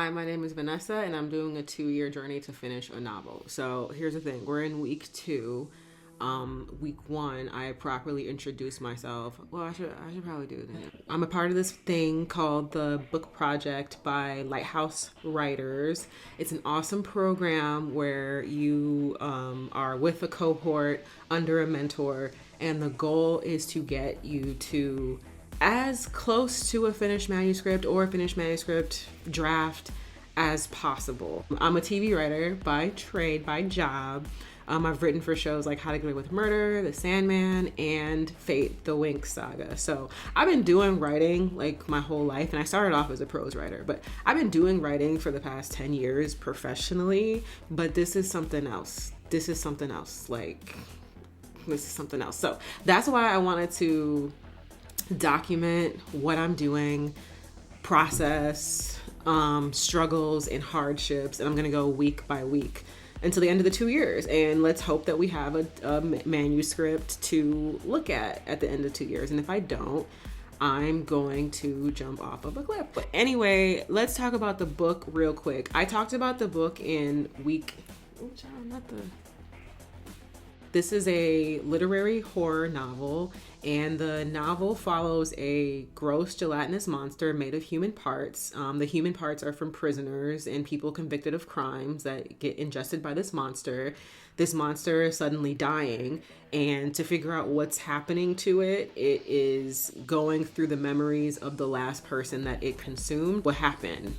Hi, my name is Vanessa, and I'm doing a 2-year journey to finish a novel. So here's the thing: we're in week 2. Week 1, I properly introduced myself. Well, I should probably do that. I'm a part of this thing called the Book Project by Lighthouse Writers. It's an awesome program where you are with a cohort under a mentor, and the goal is to get you to as close to a finished manuscript or a finished manuscript draft as possible. I'm a TV writer by trade, by job. I've written for shows like How to Get Away with Murder, The Sandman, and Fate, the Winx saga. So I've been doing writing like my whole life, and I started off as a prose writer, but I've been doing writing for the past 10 years professionally, but this is something else. This is something else. So that's why I wanted to document what I'm doing, process, struggles and hardships, and I'm gonna go week by week until the end of the 2 years, and let's hope that we have a manuscript to look at the end of 2 years. And if I don't, I'm going to jump off of a cliff. But anyway, let's talk about the book real quick. I talked about the book in week This is a literary horror novel, and the novel follows a gross gelatinous monster made of human parts. The human parts are from prisoners and people convicted of crimes that get ingested by this monster. This monster is suddenly dying, and to figure out what's happening to it, it is going through the memories of the last person that it consumed. What happened,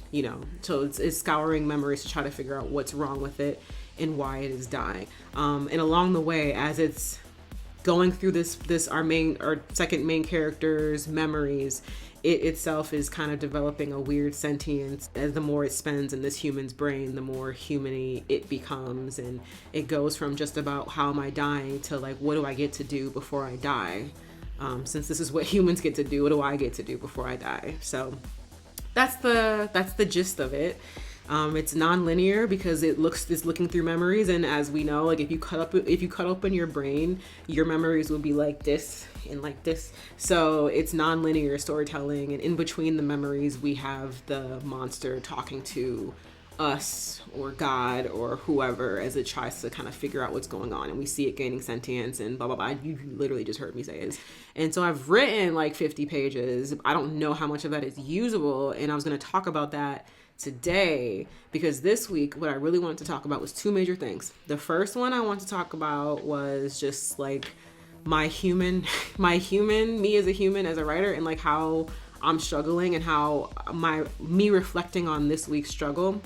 So it's scouring memories to try to figure out what's wrong with it and why it is dying. And along the way, as it's going through our second main character's memories, it itself is kind of developing a weird sentience. As the more it spends in this human's brain, the more human-y it becomes, and it goes from just about how am I dying to like, what do I get to do before I die? Since this is what humans get to do, what do I get to do before I die? So that's the gist of it. It's non-linear because it's looking through memories, and as we know, like if you cut open your brain, your memories will be like this and like this. So it's non-linear storytelling, and in between the memories, we have the monster talking to us or God or whoever as it tries to kind of figure out what's going on, and we see it gaining sentience and blah blah blah. You literally just heard me say it. And so I've written like 50 pages. I don't know how much of that is usable, and I was going to talk about that today, because this week what I really wanted to talk about was 2 major things. The first one I want to talk about was just like my human me as a human, as a writer, and like how I'm struggling and how me reflecting on this week's struggle.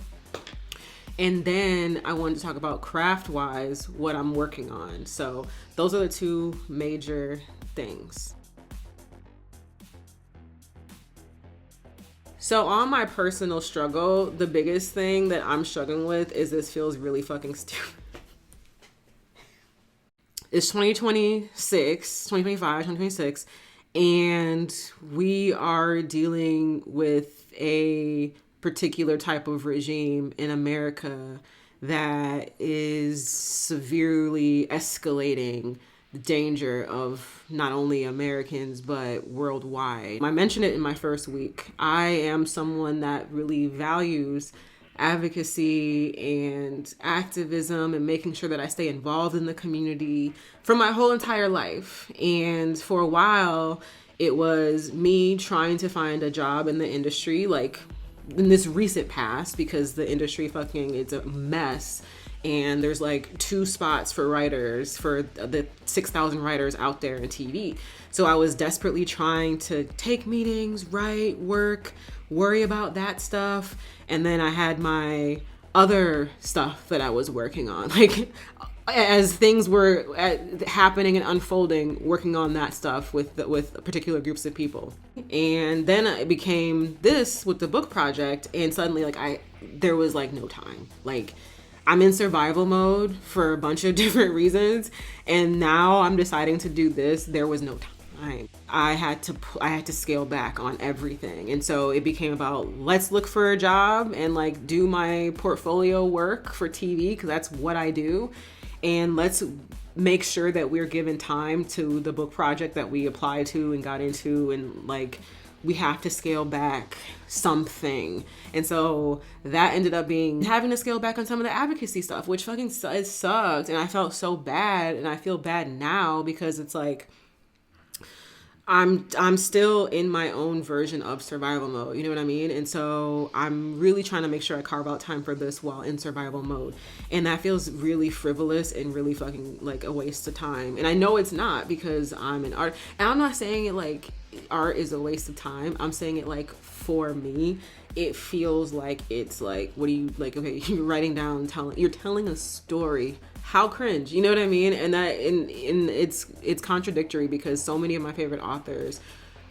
And then I wanted to talk about craft-wise what I'm working on. So those are the 2 major things. So on my personal struggle, the biggest thing that I'm struggling with is this feels really fucking stupid. It's 2026, and we are dealing with a particular type of regime in America that is severely escalating the danger of not only Americans but worldwide. I mentioned it in my first week. I am someone that really values advocacy and activism and making sure that I stay involved in the community for my whole entire life. And for a while, it was me trying to find a job in the industry, like in this recent past, because the industry it's a mess. And there's like 2 spots for writers for the 6,000 writers out there in TV. So I was desperately trying to take meetings, write, work, worry about that stuff. And then I had my other stuff that I was working on. Like as things were happening and unfolding, working on that stuff with particular groups of people. And then it became this with the book project. And suddenly there was like no time. Like I'm in survival mode for a bunch of different reasons, and now I'm deciding to do this. There was no time. I had to scale back on everything, and so it became about let's look for a job and like do my portfolio work for TV, because that's what I do, and let's make sure that we're given time to the book project that we applied to and got into, and like we have to scale back something. And so that ended up being having to scale back on some of the advocacy stuff, which fucking it sucked. And I felt so bad, and I feel bad now because it's like I'm still in my own version of survival mode, you know what I mean? And so I'm really trying to make sure I carve out time for this while in survival mode. And that feels really frivolous and really fucking like a waste of time. And I know it's not, because I'm an art. And I'm not saying it like art is a waste of time. I'm saying it like, for me, it feels like it's like, what do you like? Okay, you're writing down, you're telling a story. How cringe, you know what I mean? And that, and it's contradictory, because so many of my favorite authors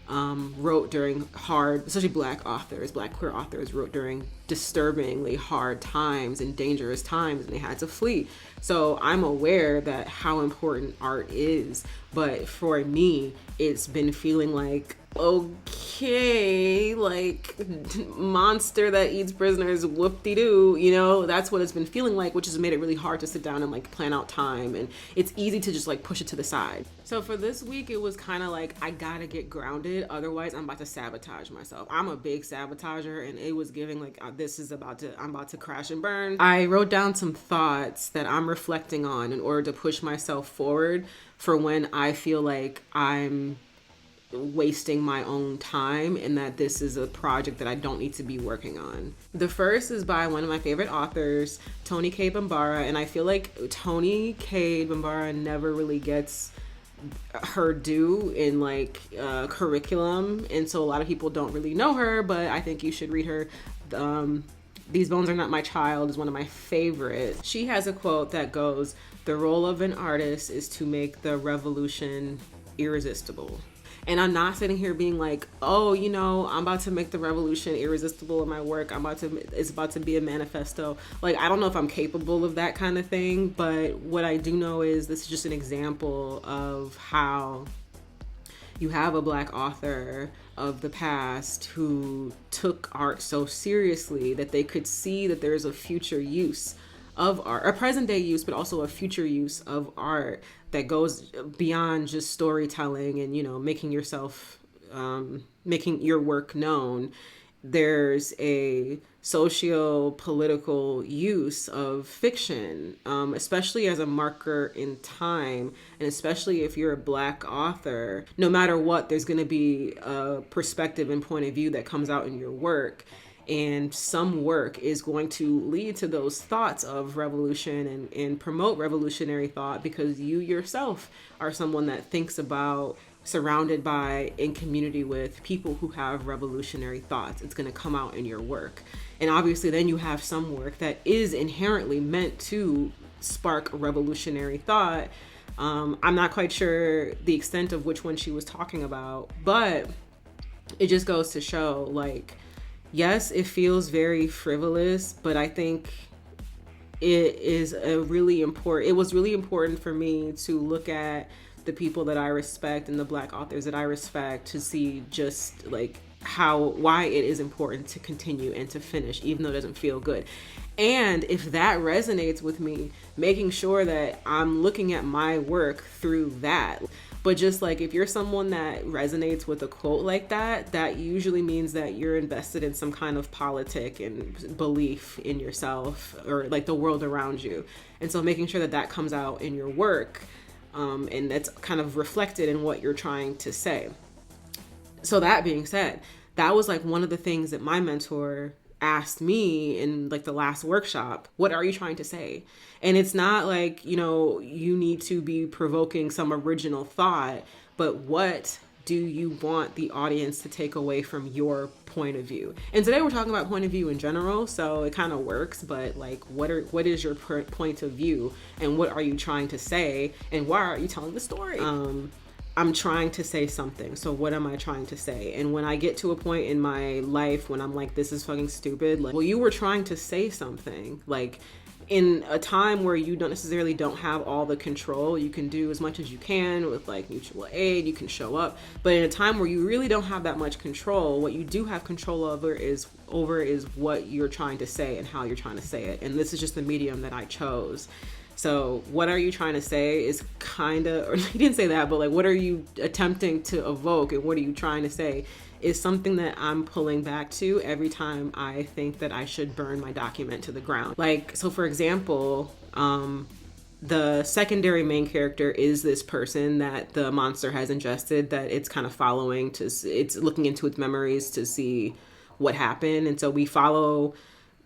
wrote during hard, especially black queer authors wrote during disturbingly hard times and dangerous times, and they had to flee. So I'm aware that how important art is, but for me, it's been feeling like, okay, like monster that eats prisoners, whoop-de-doo, you know, that's what it's been feeling like, which has made it really hard to sit down and like plan out time, and it's easy to just like push it to the side. So for this week, it was kind of like, I gotta get grounded, otherwise I'm about to sabotage myself. I'm a big sabotager, and it was giving like, I'm about to crash and burn. I wrote down some thoughts that I'm reflecting on in order to push myself forward for when I feel like I'm wasting my own time, and that this is a project that I don't need to be working on. The first is by one of my favorite authors, Toni K. Bambara, and I feel like Toni K. Bambara never really gets her due in like curriculum, and so a lot of people don't really know her, but I think you should read her. These Bones Are Not My Child is one of my favorites. She has a quote that goes, "The role of an artist is to make the revolution irresistible." And I'm not sitting here being like, oh, you know, I'm about to make the revolution irresistible in my work. It's about to be a manifesto. Like, I don't know if I'm capable of that kind of thing, but what I do know is this is just an example of how you have a black author of the past who took art so seriously that they could see that there's a future use of art, a present day use, but also a future use of art that goes beyond just storytelling and, you know, making your work known. There's a socio-political use of fiction, especially as a marker in time, and especially if you're a black author. No matter what, there's going to be a perspective and point of view that comes out in your work. And some work is going to lead to those thoughts of revolution and promote revolutionary thought, because you yourself are someone that thinks about, surrounded by, in community with people who have revolutionary thoughts. It's going to come out in your work. And obviously then you have some work that is inherently meant to spark revolutionary thought. I'm not quite sure the extent of which one she was talking about, but it just goes to show, like, yes, it feels very frivolous, but I think it was really important for me to look at the people that I respect and the black authors that I respect, to see just like why it is important to continue and to finish, even though it doesn't feel good. And if that resonates with me, making sure that I'm looking at my work through that. But just like, if you're someone that resonates with a quote like that, that usually means that you're invested in some kind of politic and belief in yourself or like the world around you. And so making sure that that comes out in your work, and that's kind of reflected in what you're trying to say. So that being said, that was like one of the things that my mentor asked me in like the last workshop. What are you trying to say? And it's not like, you know, you need to be provoking some original thought, but what do you want the audience to take away from your point of view? And today we're talking about point of view in general, so it kind of works, but like, what is your point of view, and what are you trying to say, and why are you telling the story? I'm trying to say something. So what am I trying to say? And when I get to a point in my life when I'm like, this is fucking stupid, like, well, you were trying to say something. Like, in a time where you don't have all the control, you can do as much as you can with like mutual aid, you can show up. But in a time where you really don't have that much control, what you do have control over is what you're trying to say and how you're trying to say it. And this is just the medium that I chose. So what are you trying to say is kind of, or he didn't say that, but like, what are you attempting to evoke and what are you trying to say is something that I'm pulling back to every time I think that I should burn my document to the ground. Like, so for example, the secondary main character is this person that the monster has ingested, that it's kind of following it's looking into its memories to see what happened. And so we follow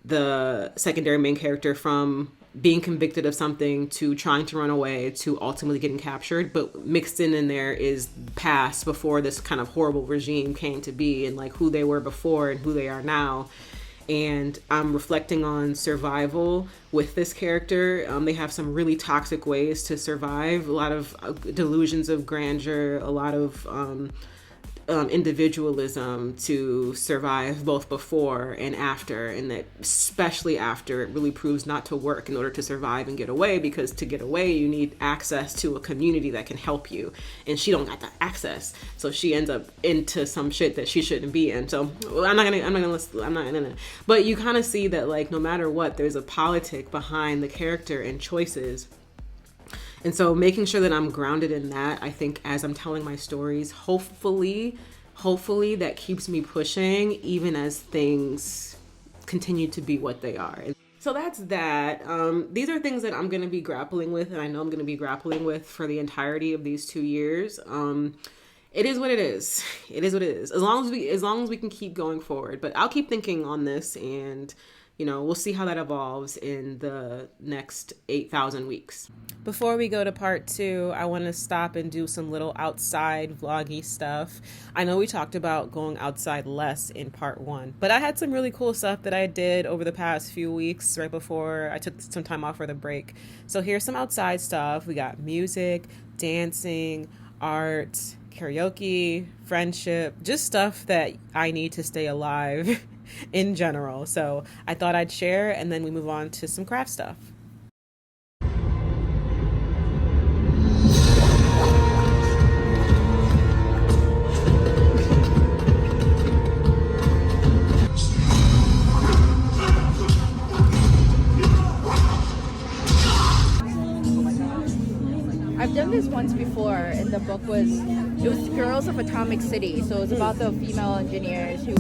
the secondary main character from being convicted of something to trying to run away to ultimately getting captured, but mixed in there is past before this kind of horrible regime came to be, and like who they were before and who they are now. And I'm reflecting on survival with this character. They have some really toxic ways to survive, a lot of delusions of grandeur, a lot of individualism to survive both before and after, and that especially after, it really proves not to work in order to survive and get away, because to get away you need access to a community that can help you, and she don't got that access, so she ends up into some shit that she shouldn't be in. So I'm not gonna but you kind of see that, like, no matter what, there's a politic behind the character and choices. And so making sure that I'm grounded in that, I think, as I'm telling my stories, hopefully that keeps me pushing even as things continue to be what they are. So that's that. These are things that I'm going to be grappling with, and I know I'm going to be grappling with for the entirety of these 2 years. It is what it is. It is what it is. As long as we can keep going forward. But I'll keep thinking on this, and we'll see how that evolves in the next 8,000 weeks. Before we go to part 2, I want to stop and do some little outside vloggy stuff. I know we talked about going outside less in part 1, but I had some really cool stuff that I did over the past few weeks right before I took some time off for the break. So here's some outside stuff. We got music, dancing, art, karaoke, friendship, just stuff that I need to stay alive in general. So I thought I'd share, and then we move on to some craft stuff. I've done this once before, and the book was Girls of Atomic City. So it was about the female engineers who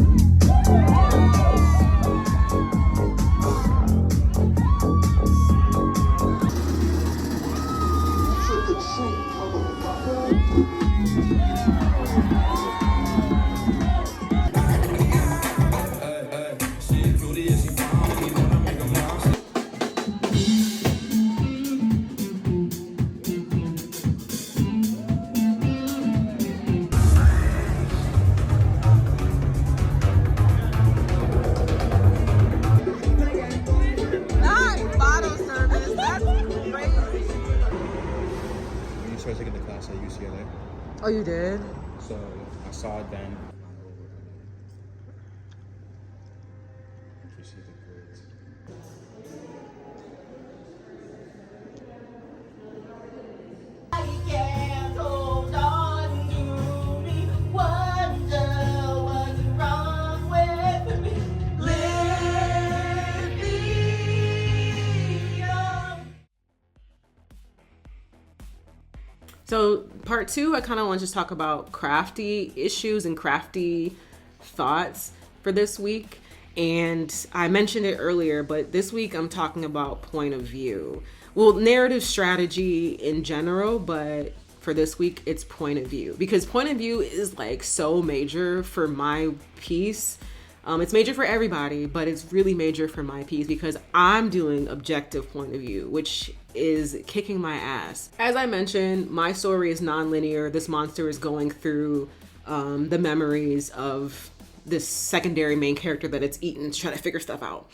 taking the class at UCLA. Oh, you did? So I saw it then. You see the grades. I can't hold on to me. Wonder what's wrong with me. Let me on. So part 2, I kind of want to just talk about crafty issues and crafty thoughts for this week. And I mentioned it earlier, but this week I'm talking about point of view. Well, narrative strategy in general, but for this week it's point of view, because point of view is like so major for my piece. It's major for everybody, but it's really major for my piece because I'm doing objective point of view, which is kicking my ass. As I mentioned, my story is non-linear. This monster is going through the memories of this secondary main character that it's eaten to try to figure stuff out.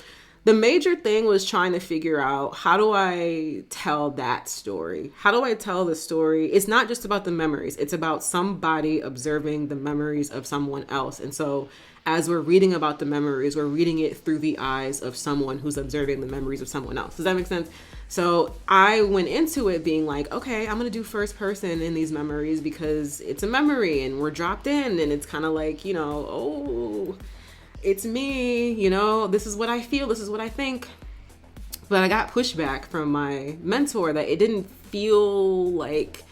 The major thing was trying to figure out, how do I tell that story? How do I tell the story? It's not just about the memories. It's about somebody observing the memories of someone else. And so as we're reading about the memories, we're reading it through the eyes of someone who's observing the memories of someone else. Does that make sense? So I went into it being like, okay, I'm going to do first person in these memories because it's a memory and we're dropped in, and it's kind of like, oh, it's me, this is what I feel, this is what I think. But I got pushback from my mentor that it didn't feel like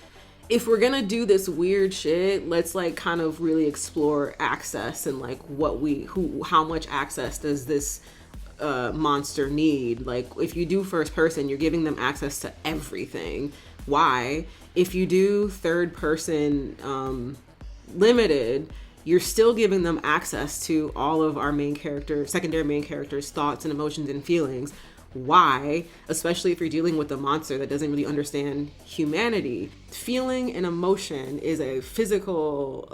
if we're gonna do this weird shit, let's like kind of really explore access and like how much access does this monster need. Like if you do first person, you're giving them access to everything. Why? If you do third person limited, you're still giving them access to all of our secondary main characters' thoughts and emotions and feelings. Why? Especially if you're dealing with a monster that doesn't really understand humanity. Feeling and emotion is a physical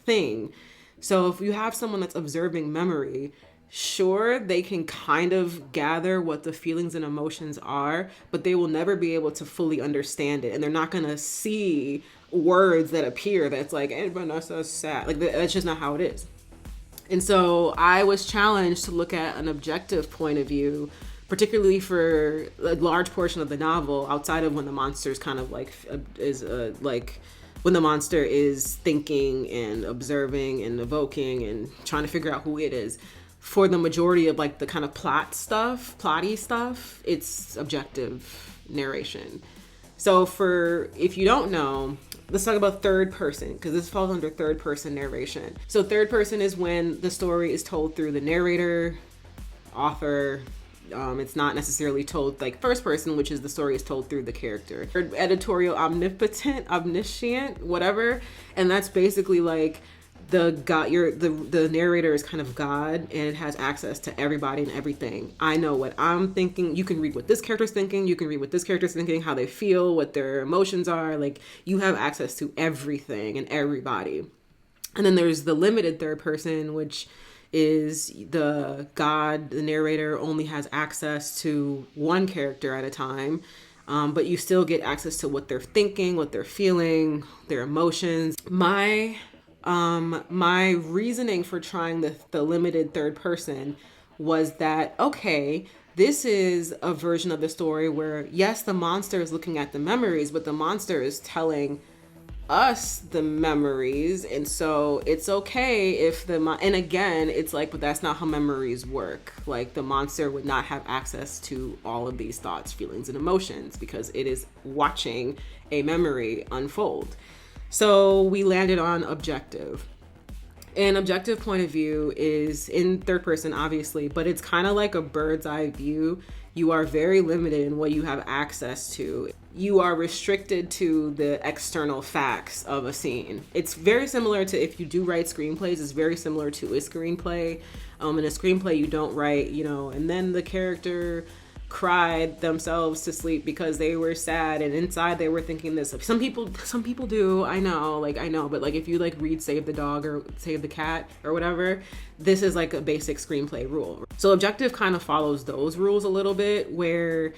thing. So if you have someone that's observing memory, sure, they can kind of gather what the feelings and emotions are, but they will never be able to fully understand it. And they're not going to see words that appear that's like, everyone else is sad. Like, that's just not how it is. And so I was challenged to look at an objective point of view, particularly for a large portion of the novel, outside of when the monster's kind of like when the monster is thinking and observing and evoking and trying to figure out who it is. For the majority of like the kind of plotty stuff, it's objective narration. So if you don't know, let's talk about third person, because this falls under third person narration. So third person is when the story is told through the narrator, author. It's not necessarily told like first person, which is the story is told through the character. Editorial omniscient, whatever. And that's basically like the narrator is kind of God, and it has access to everybody and everything. I know what I'm thinking. You can read what this character's thinking. You can read what this character's thinking, how they feel, what their emotions are. Like, you have access to everything and everybody. And then there's the limited third person, which is the narrator only has access to one character at a time. But you still get access to what they're thinking, what they're feeling, their emotions. My reasoning for trying the limited third person was that, okay, this is a version of the story where, yes, the monster is looking at the memories, but the monster is telling us the memories. And so it's okay if and again, it's like, but that's not how memories work. Like, the monster would not have access to all of these thoughts, feelings, and emotions because it is watching a memory unfold. So we landed on objective. An objective point of view is in third person, obviously, but it's kind of like a bird's eye view. You are very limited in what you have access to. You are restricted to the external facts of a scene. It's very similar to, if you do write screenplays, it's very similar to a screenplay. In a screenplay, you don't write, and then the character cried themselves to sleep because they were sad and inside they were thinking this. Some people do, I know, but like if you like read Save the Dog or Save the Cat or whatever, this is like a basic screenplay rule. So objective kind of follows those rules a little bit, where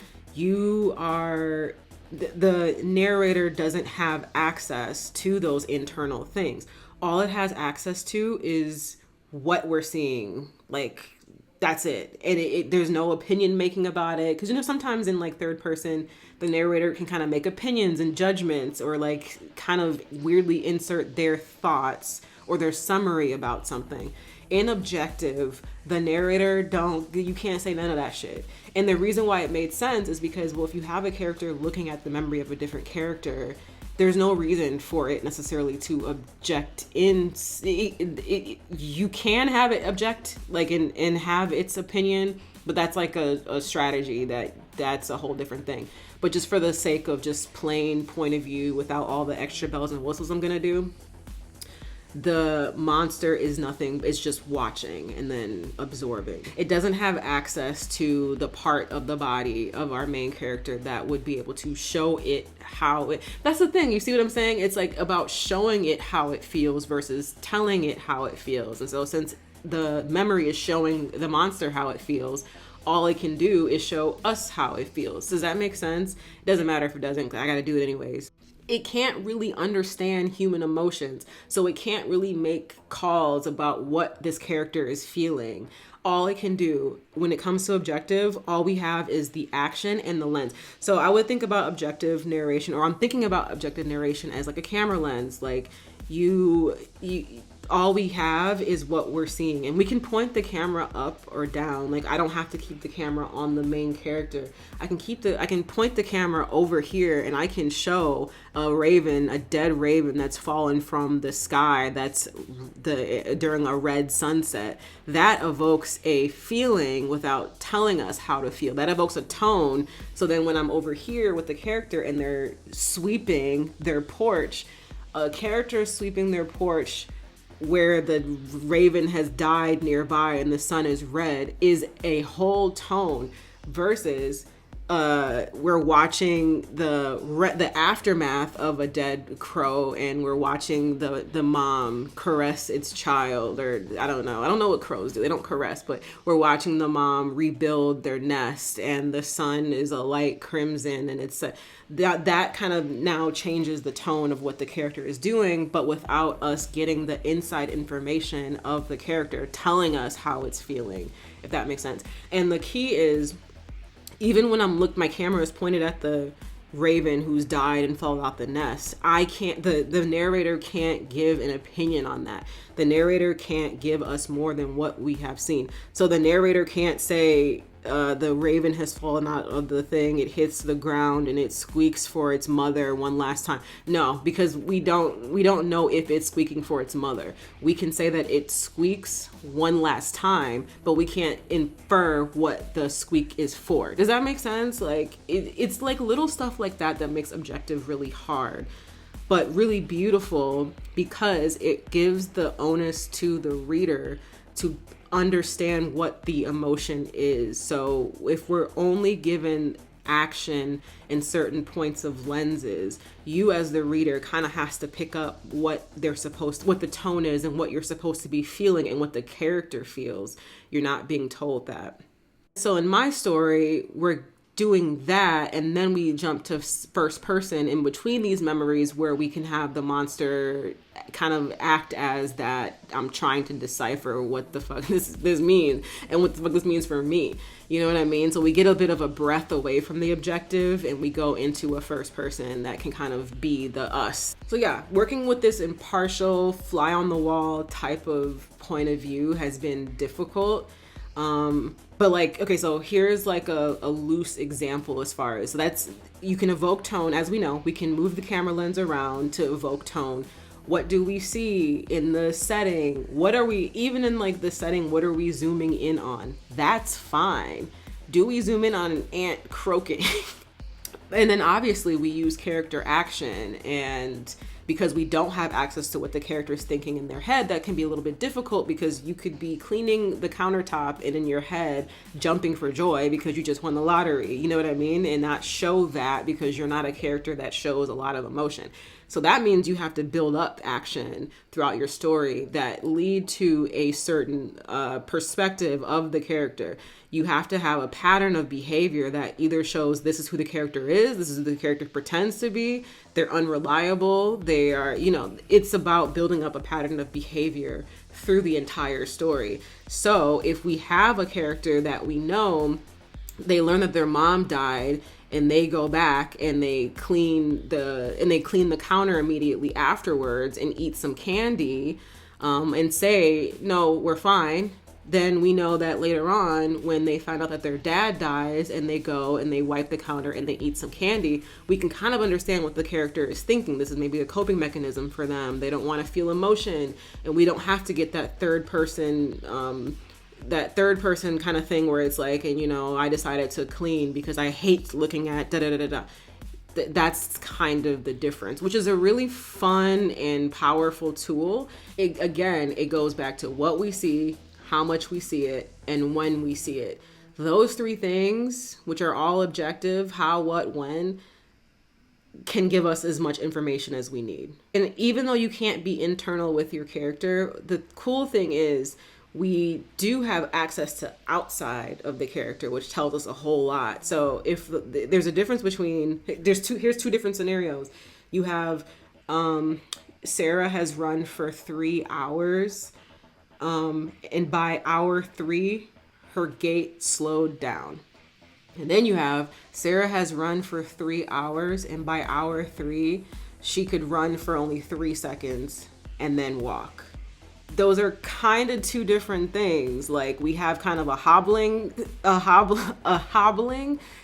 the narrator doesn't have access to those internal things. All it has access to is what we're seeing. Like, that's it. And there's no opinion making about it. Because, sometimes in like third person, the narrator can kind of make opinions and judgments, or like kind of weirdly insert their thoughts or their summary about something. In objective, the narrator you can't say none of that shit. And the reason why it made sense is because, well, if you have a character looking at the memory of a different character, there's no reason for it necessarily to object you can have it object and have its opinion, but that's like a strategy that's a whole different thing. But just for the sake of just plain point of view without all the extra bells and whistles I'm gonna do, the monster is nothing, it's just watching and then absorbing. It doesn't have access to the part of the body of our main character that would be able to show it how it, that's the thing, you see what I'm saying? It's like about showing it how it feels versus telling it how it feels. And so since the memory is showing the monster how it feels, all it can do is show us how it feels. Does that make sense? It doesn't matter if it doesn't, I gotta do it anyways. It can't really understand human emotions, so it can't really make calls about what this character is feeling. All it can do when it comes to objective, all we have is the action and the lens. So I would think about objective narration, or I'm thinking about objective narration as like a camera lens. Like you all we have is what we're seeing, and we can point the camera up or down. Like, I don't have to keep the camera on the main character. I can point the camera over here, and I can show a dead raven that's fallen from the sky, that's during a red sunset. That evokes a feeling without telling us how to feel. That evokes a tone. So then when I'm over here with the character and they're sweeping their porch, a character sweeping their porch where the raven has died nearby and the sun is red is a whole tone, versus we're watching the aftermath of a dead crow, and we're watching the mom caress its child, or I don't know what crows do, they don't caress, but we're watching the mom rebuild their nest, and the sun is a light crimson, and it's that kind of now changes the tone of what the character is doing, but without us getting the inside information of the character telling us how it's feeling, if that makes sense. And the key is, even when my camera is pointed at the raven who's died and fell out the nest, the narrator can't give an opinion on that. The narrator can't give us more than what we have seen. So the narrator can't say, the raven has fallen out of the thing, it hits the ground and it squeaks for its mother one last time. No, because we don't know if it's squeaking for its mother. We can say that it squeaks one last time, but we can't infer what the squeak is for. Does that make sense? Like, it's like little stuff like that makes objective really hard, but really beautiful, because it gives the onus to the reader to understand what the emotion is. So if we're only given action in certain points of lenses, you as the reader kind of has to pick up what the tone is and what you're supposed to be feeling and what the character feels. You're not being told that. So in my story, we're doing that, and then we jump to first person in between these memories, where we can have the monster kind of act as that I'm trying to decipher what the fuck this means and what the fuck this means for me. You know what I mean? So we get a bit of a breath away from the objective and we go into a first person that can kind of be the us. So yeah, working with this impartial, fly on the wall type of point of view has been difficult. But like, okay, so here's like a loose example as far as, so that's, you can evoke tone. As we know, we can move the camera lens around to evoke tone. What do we see in the setting? Even in like the setting, what are we zooming in on? That's fine. Do we zoom in on an ant croaking? And then obviously we use character action, and because we don't have access to what the character is thinking in their head, that can be a little bit difficult, because you could be cleaning the countertop and in your head jumping for joy because you just won the lottery, you know what I mean? And not show that, because you're not a character that shows a lot of emotion. So that means you have to build up action throughout your story that lead to a certain perspective of the character. You have to have a pattern of behavior that either shows this is who the character is, this is who the character pretends to be, they're unreliable, they are, it's about building up a pattern of behavior through the entire story. So if we have a character that we know, they learn that their mom died, and they go back and they clean the counter immediately afterwards and eat some candy, and say, no, we're fine. Then we know that later on, when they find out that their dad dies and they go and they wipe the counter and they eat some candy, we can kind of understand what the character is thinking. This is maybe a coping mechanism for them. They don't want to feel emotion, and we don't have to get that third person kind of thing where it's like, and I decided to clean because I hate looking at da da da da da. That's kind of the difference, which is a really fun and powerful tool. It goes back to what we see, how much we see it, and when we see it. Those three things, which are all objective, how, what, when, can give us as much information as we need. And even though you can't be internal with your character, the cool thing is we do have access to outside of the character, which tells us a whole lot. So if there's a difference between, here's two different scenarios. You have Sarah has run for 3 hours, and by hour 3, her gait slowed down. And then you have Sarah has run for 3 hours, and by hour 3, she could run for only 3 seconds and then walk. those are kind of two different things. Like we have kind of a hobbling,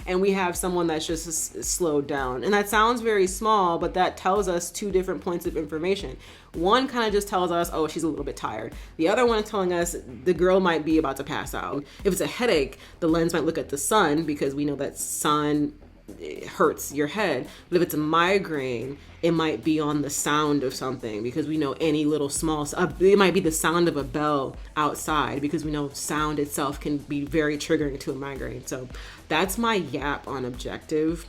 and we have someone that's just slowed down. And that sounds very small, but that tells us two different points of information. One kind of just tells us, oh, she's a little bit tired. The other one is telling us the girl might be about to pass out. If it's a headache, the lens might look at the sun, because we know that sun hurts your head. But if it's a migraine, it might be on the sound of something, because we know any little small, it might be the sound of a bell outside, because we know sound itself can be very triggering to a migraine. So that's my yap on objective.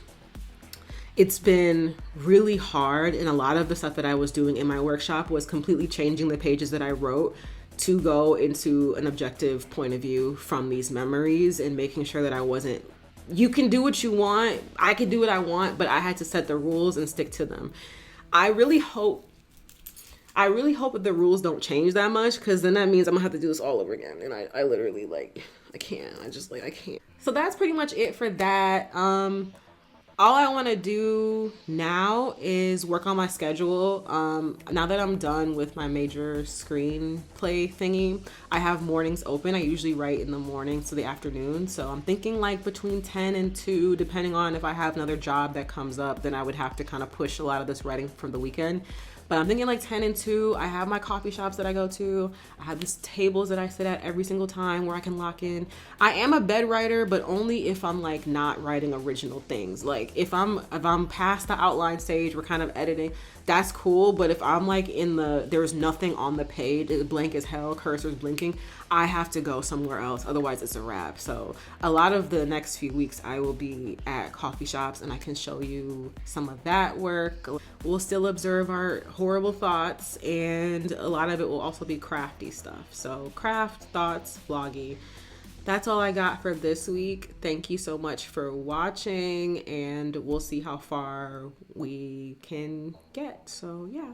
It's been really hard, and a lot of the stuff that I was doing in my workshop was completely changing the pages that I wrote to go into an objective point of view from these memories, and making sure that I wasn't, you can do what you want, I can do what I want, but I had to set the rules and stick to them. I really hope that the rules don't change that much, because then that means I'm gonna have to do this all over again, and I literally, like, I can't. So that's pretty much it for that. All I want to do now is work on my schedule. Now that I'm done with my major screenplay thingy, I have mornings open. I usually write in the mornings to the afternoon. So I'm thinking like between 10 and 2, depending on if I have another job that comes up, then I would have to kind of push a lot of this writing from the weekend. But I'm thinking like 10 and 2. I have my coffee shops that I go to. I have these tables that I sit at every single time where I can lock in. I am a bed writer, but only if I'm like not writing original things. Like if I'm past the outline stage, we're kind of editing, that's cool. But if I'm like there's nothing on the page, it's blank as hell, cursor's blinking, I have to go somewhere else. Otherwise it's a wrap. So a lot of the next few weeks I will be at coffee shops, and I can show you some of that work. We'll still observe our horrible thoughts, and a lot of it will also be crafty stuff. So craft, thoughts, vloggy. That's all I got for this week. Thank you so much for watching, and we'll see how far we can get. So yeah.